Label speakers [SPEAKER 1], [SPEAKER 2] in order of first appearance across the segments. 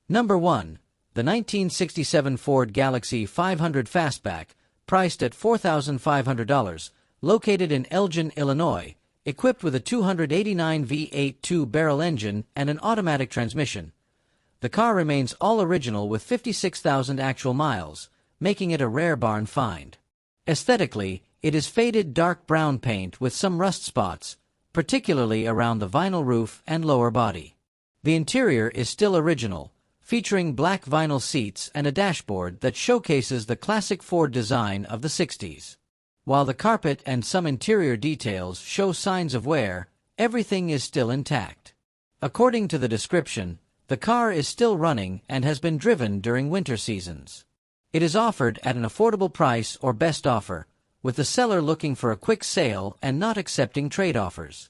[SPEAKER 1] Number 1. The 1967 Ford Galaxy 500 Fastback, priced at $4,500, located in Elgin, Illinois, equipped with a 289 V8 two-barrel engine and an automatic transmission. The car remains all original with 56,000 actual miles, making it a rare barn find. Aesthetically, it is faded dark brown paint with some rust spots, particularly around the vinyl roof and lower body. The interior is still original, featuring black vinyl seats and a dashboard that showcases the classic Ford design of the 60s. While the carpet and some interior details show signs of wear, everything is still intact. According to the description, the car is still running and has been driven during winter seasons. It is offered at an affordable price or best offer, with the seller looking for a quick sale and not accepting trade offers.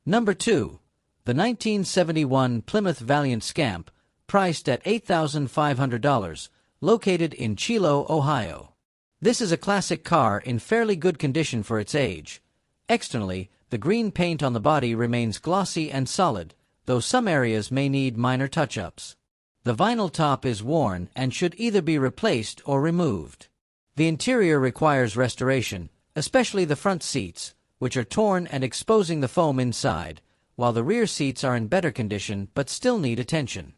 [SPEAKER 1] Number 2. The 1971 Plymouth Valiant Scamp, priced at $8,500, located in Chilo, Ohio. This is a classic car in fairly good condition for its age. Externally, the green paint on the body remains glossy and solid, though some areas may need minor touch-ups. The vinyl top is worn and should either be replaced or removed. The interior requires restoration, especially the front seats, which are torn and exposing the foam inside, while the rear seats are in better condition but still need attention.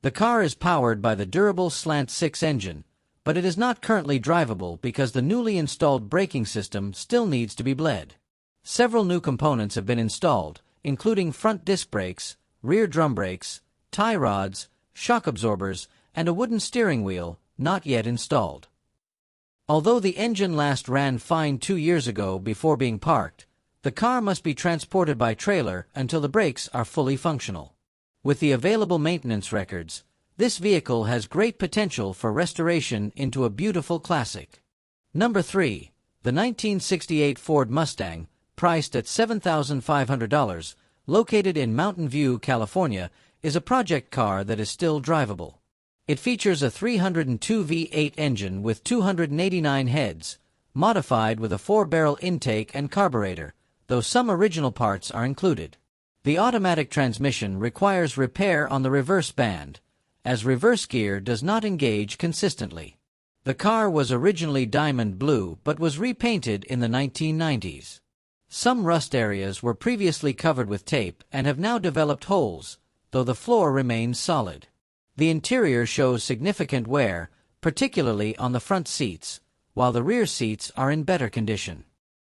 [SPEAKER 1] The car is powered by the durable Slant 6 engine, but it is not currently drivable because the newly installed braking system still needs to be bled. Several new components have been installed, including front disc brakes, rear drum brakes, tie rods, shock absorbers, and a wooden steering wheel, not yet installed. Although the engine last ran fine 2 years ago before being parked, the car must be transported by trailer until the brakes are fully functional. With the available maintenance records, this vehicle has great potential for restoration into a beautiful classic. Number 3. The 1968 Ford Mustang, priced at $7,500, located in Mountain View, California, is a project car that is still drivable. It features a 302 V8 engine with 289 heads, modified with a 4-barrel intake and carburetor, though some original parts are included. The automatic transmission requires repair on the reverse band, as reverse gear does not engage consistently. The car was originally diamond blue but was repainted in the 1990s. Some rust areas were previously covered with tape and have now developed holes, though the floor remains solid. The interior shows significant wear, particularly on the front seats, while the rear seats are in better condition.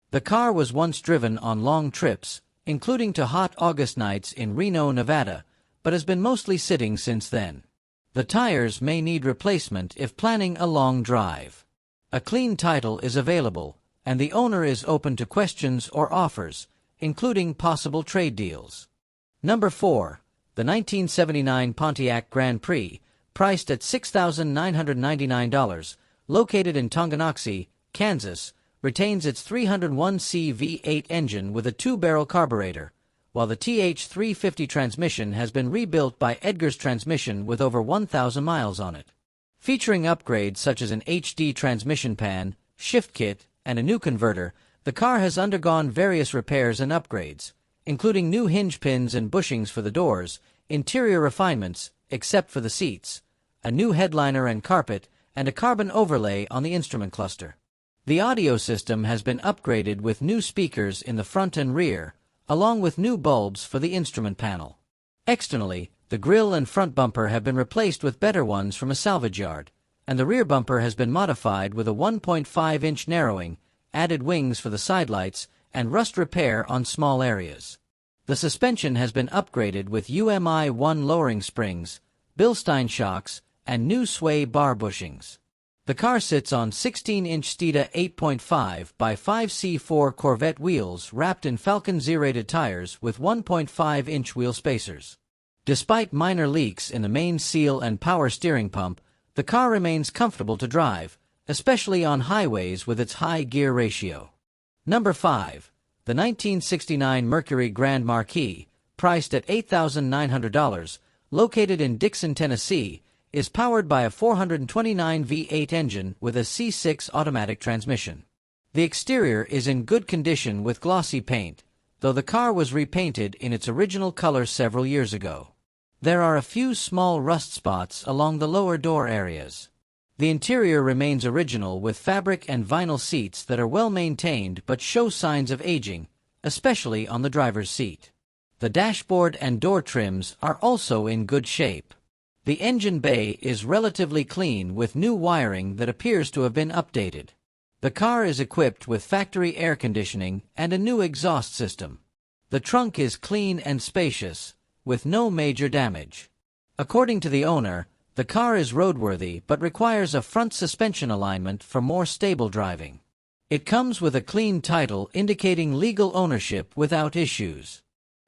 [SPEAKER 1] The car was once driven on long trips, including to hot August nights in Reno, Nevada, but has been mostly sitting since then. The tires may need replacement if planning a long drive. A clean title is available, and the owner is open to questions or offers, including possible trade deals. Number 4. The 1979 Pontiac Grand Prix, priced at $6,999, located in Tonganoxie, Kansas, retains its 301C V8 engine with a 2-barrel carburetor, while the TH350 transmission has been rebuilt by Edgar's Transmission with over 1,000 miles on it. Featuring upgrades such as an HD transmission pan, shift kit, and a new converter, the car has undergone various repairs and upgrades, including new hinge pins and bushings for the doors, interior refinements, except for the seats, a new headliner and carpet, and a carbon overlay on the instrument cluster. The audio system has been upgraded with new speakers in the front and rear, along with new bulbs for the instrument panel. Externally, the grille and front bumper have been replaced with better ones from a salvage yard, and the rear bumper has been modified with a 1.5-inch narrowing, added wings for the sidelights, and rust repair on small areas. The suspension has been upgraded with UMI-1 lowering springs, Bilstein shocks, and new sway bar bushings. The car sits on 16-inch Steeda 8.5 by 5C4 Corvette wheels wrapped in Falcon Z-rated tires with 1.5-inch wheel spacers. Despite minor leaks in the main seal and power steering pump, the car remains comfortable to drive, especially on highways with its high gear ratio. Number 5. The 1969 Mercury Grand Marquis, priced at $8,900, located in Dixon, Tennessee, is powered by a 429 V8 engine with a C6 automatic transmission. The exterior is in good condition with glossy paint, though the car was repainted in its original color several years ago. There are a few small rust spots along the lower door areas. The interior remains original with fabric and vinyl seats that are well maintained but show signs of aging, especially on the driver's seat. The dashboard and door trims are also in good shape. The engine bay is relatively clean with new wiring that appears to have been updated. The car is equipped with factory air conditioning and a new exhaust system. The trunk is clean and spacious, with no major damage. According to the owner, the car is roadworthy but requires a front suspension alignment for more stable driving. It comes with a clean title indicating legal ownership without issues.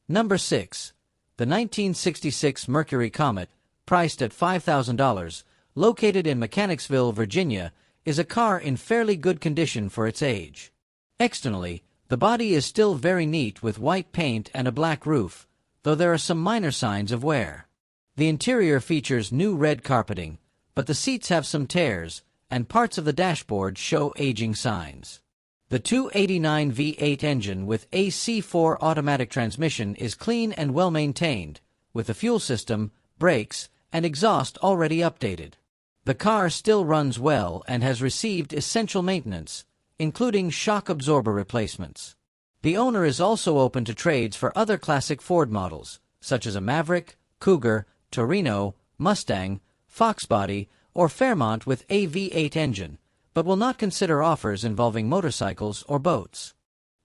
[SPEAKER 1] Number 6. The 1966 Mercury Comet, priced at $5,000, located in Mechanicsville, Virginia, is a car in fairly good condition for its age. Externally, the body is still very neat with white paint and a black roof, though there are some minor signs of wear. The interior features new red carpeting, but the seats have some tears, and parts of the dashboard show aging signs. The 289 V8 engine with a C4 automatic transmission is clean and well maintained, with the fuel system, brakes, and exhaust already updated. The car still runs well and has received essential maintenance, including shock absorber replacements. The owner is also open to trades for other classic Ford models, such as a Maverick, Cougar, Torino, Mustang, Fox Body, or Fairmont with a V8 engine, but will not consider offers involving motorcycles or boats.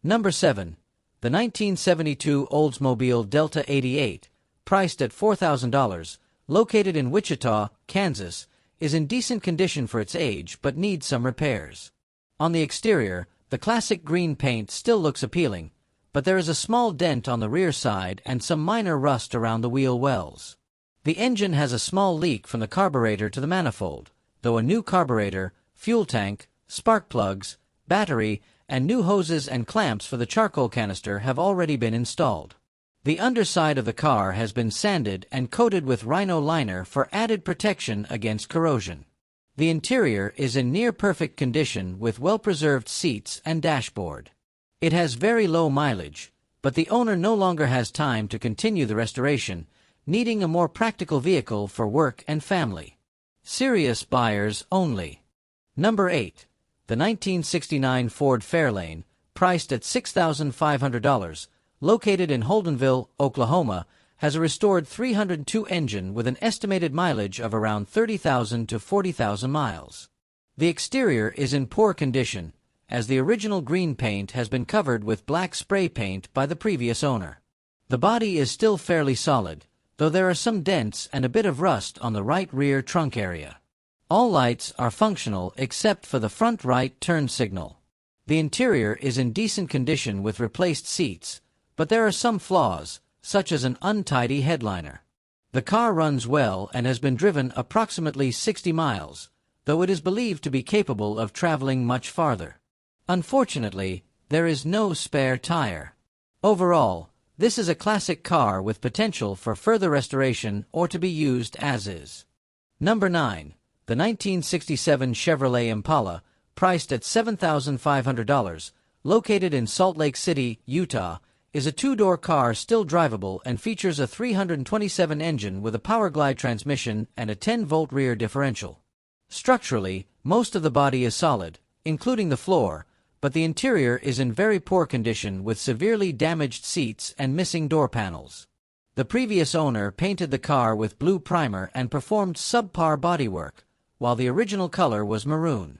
[SPEAKER 1] Number 7. The 1972 Oldsmobile Delta 88, priced at $4,000, located in Wichita, Kansas, is in decent condition for its age but needs some repairs. On the exterior, the classic green paint still looks appealing, but there is a small dent on the rear side and some minor rust around the wheel wells. The engine has a small leak from the carburetor to the manifold, though a new carburetor, fuel tank, spark plugs, battery, and new hoses and clamps for the charcoal canister have already been installed. The underside of the car has been sanded and coated with Rhino liner for added protection against corrosion. The interior is in near-perfect condition with well-preserved seats and dashboard. It has very low mileage, but the owner no longer has time to continue the restoration, needing a more practical vehicle for work and family. Serious buyers only. Number 8. The 1969 Ford Fairlane, priced at $6,500, located in Holdenville, Oklahoma, has a restored 302 engine with an estimated mileage of around 30,000 to 40,000 miles. The exterior is in poor condition, as the original green paint has been covered with black spray paint by the previous owner. The body is still fairly solid, though there are some dents and a bit of rust on the right rear trunk area. All lights are functional except for the front right turn signal. The interior is in decent condition with replaced seats, but there are some flaws, such as an untidy headliner. The car runs well and has been driven approximately 60 miles, though it is believed to be capable of traveling much farther. Unfortunately, there is no spare tire. Overall, this is a classic car with potential for further restoration or to be used as is. Number 9. The 1967 Chevrolet Impala, priced at $7,500, located in Salt Lake City, Utah, is a two-door car still drivable and features a 327 engine with a Powerglide transmission and a 10-volt rear differential. Structurally, most of the body is solid, including the floor, but the interior is in very poor condition with severely damaged seats and missing door panels. The previous owner painted the car with blue primer and performed subpar bodywork, while the original color was maroon.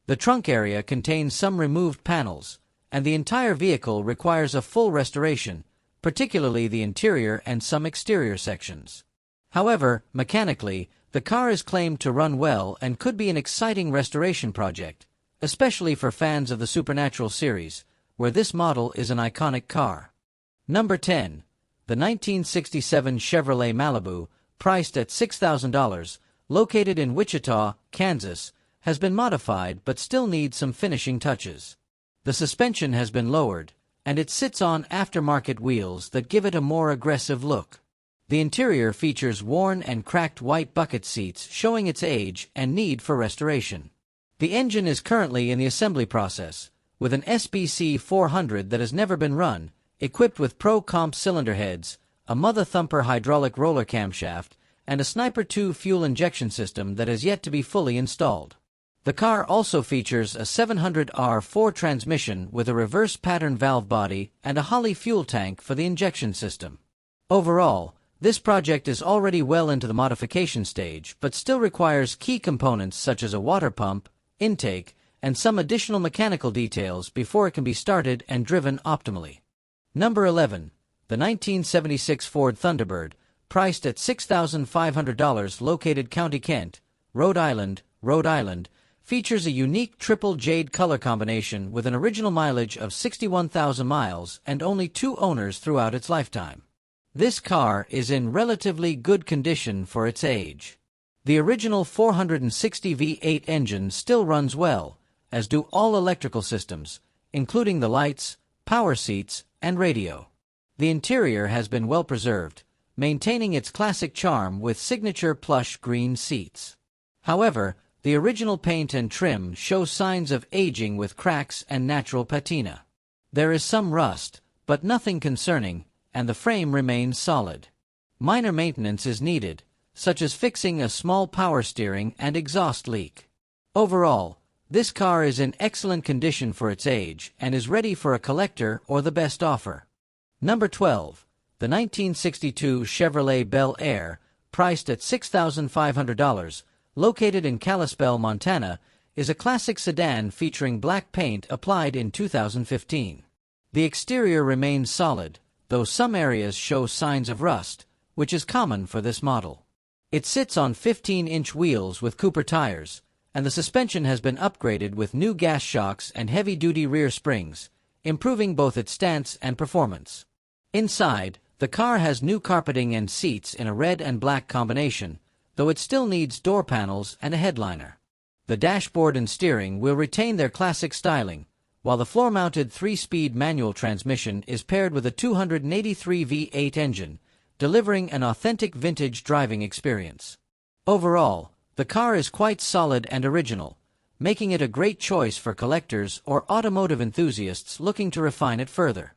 [SPEAKER 1] The trunk area contains some removed panels, and the entire vehicle requires a full restoration, particularly the interior and some exterior sections. However, mechanically, the car is claimed to run well and could be an exciting restoration project, especially for fans of the Supernatural series, where this model is an iconic car. Number 10. The 1967 Chevrolet Malibu, priced at $6,000, located in Wichita, Kansas, has been modified but still needs some finishing touches. The suspension has been lowered, and it sits on aftermarket wheels that give it a more aggressive look. The interior features worn and cracked white bucket seats showing its age and need for restoration. The engine is currently in the assembly process, with an SBC 400 that has never been run, equipped with Pro Comp cylinder heads, a Mother Thumper hydraulic roller camshaft, and a Sniper 2 fuel injection system that has yet to be fully installed. The car also features a 700R4 transmission with a reverse pattern valve body and a Holley fuel tank for the injection system. Overall, this project is already well into the modification stage, but still requires key components such as a water pump, intake, and some additional mechanical details before it can be started and driven optimally. Number 11. The 1976 Ford Thunderbird, priced at $6,500, located County Kent, Rhode Island, features a unique triple jade color combination with an original mileage of 61,000 miles and only 2 owners throughout its lifetime. This car is in relatively good condition for its age. The original 460 V8 engine still runs well, as do all electrical systems, including the lights, power seats, and radio. The interior has been well preserved, maintaining its classic charm with signature plush green seats. However, the original paint and trim show signs of aging with cracks and natural patina. There is some rust, but nothing concerning, and the frame remains solid. Minor maintenance is needed, such as fixing a small power steering and exhaust leak. Overall, this car is in excellent condition for its age and is ready for a collector or the best offer. Number 12. The 1962 Chevrolet Bel Air, priced at $6,500, located in Kalispell, Montana, is a classic sedan featuring black paint applied in 2015. The exterior remains solid, though some areas show signs of rust, which is common for this model. It sits on 15-inch wheels with Cooper tires, and the suspension has been upgraded with new gas shocks and heavy-duty rear springs, improving both its stance and performance. Inside, the car has new carpeting and seats in a red and black combination, though it still needs door panels and a headliner. The dashboard and steering will retain their classic styling, while the floor-mounted 3-speed manual transmission is paired with a 283 V8 engine, delivering an authentic vintage driving experience. Overall, the car is quite solid and original, making it a great choice for collectors or automotive enthusiasts looking to refine it further.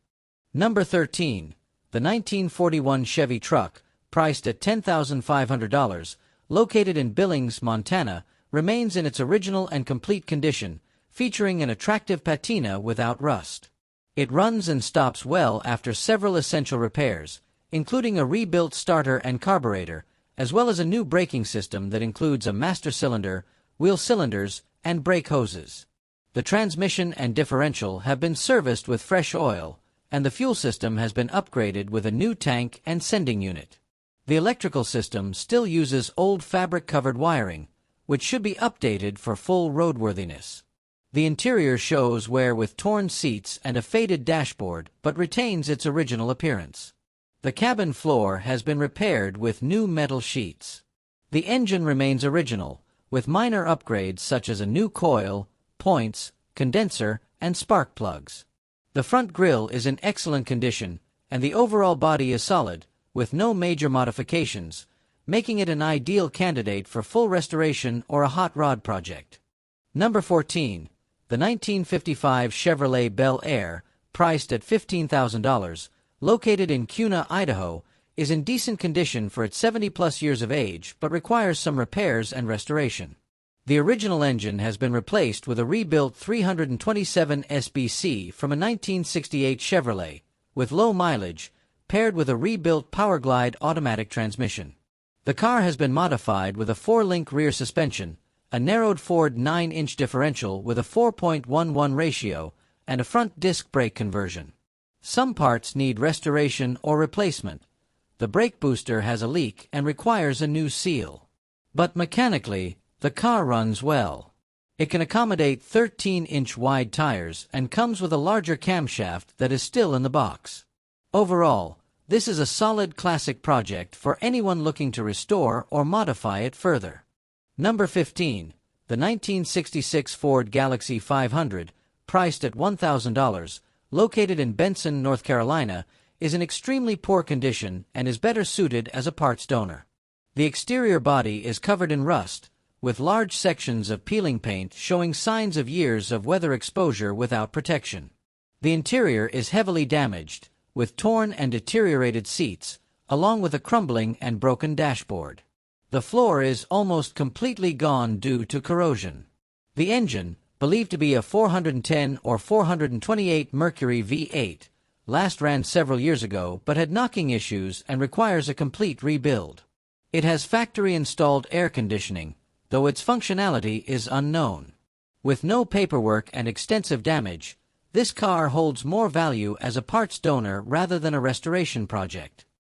[SPEAKER 1] Number 13. The 1941 Chevy truck, priced at $10,500, located in Billings, Montana, remains in its original and complete condition, featuring an attractive patina without rust. It runs and stops well after several essential repairs, including a rebuilt starter and carburetor, as well as a new braking system that includes a master cylinder, wheel cylinders, and brake hoses. The transmission and differential have been serviced with fresh oil, and the fuel system has been upgraded with a new tank and sending unit. The electrical system still uses old fabric-covered wiring, which should be updated for full roadworthiness. The interior shows wear with torn seats and a faded dashboard, but retains its original appearance. The cabin floor has been repaired with new metal sheets. The engine remains original, with minor upgrades such as a new coil, points, condenser, and spark plugs. The front grille is in excellent condition, and the overall body is solid, with no major modifications, making it an ideal candidate for full restoration or a hot rod project. Number 14. The 1955 Chevrolet Bel Air, priced at $15,000, located in Kuna, Idaho, is in decent condition for its 70-plus years of age, but requires some repairs and restoration. The original engine has been replaced with a rebuilt 327 SBC from a 1968 Chevrolet, with low mileage, paired with a rebuilt Powerglide automatic transmission. The car has been modified with a 4-link rear suspension, a narrowed Ford 9-inch differential with a 4.11 ratio, and a front disc brake conversion. Some parts need restoration or replacement. The brake booster has a leak and requires a new seal. But mechanically, the car runs well. It can accommodate 13-inch wide tires and comes with a larger camshaft that is still in the box. Overall, this is a solid classic project for anyone looking to restore or modify it further. Number 15. The 1966 Ford Galaxy 500, priced at $1,000, located in Benson, North Carolina, is in extremely poor condition and is better suited as a parts donor. The exterior body is covered in rust, with large sections of peeling paint showing signs of years of weather exposure without protection. The interior is heavily damaged, with torn and deteriorated seats, along with a crumbling and broken dashboard. The floor is almost completely gone due to corrosion. The engine, believed to be a 410 or 428 Mercury V8, last ran several years ago but had knocking issues and requires a complete rebuild. It has factory-installed air conditioning, though its functionality is unknown. With no paperwork and extensive damage, this car holds more value as a parts donor rather than a restoration project.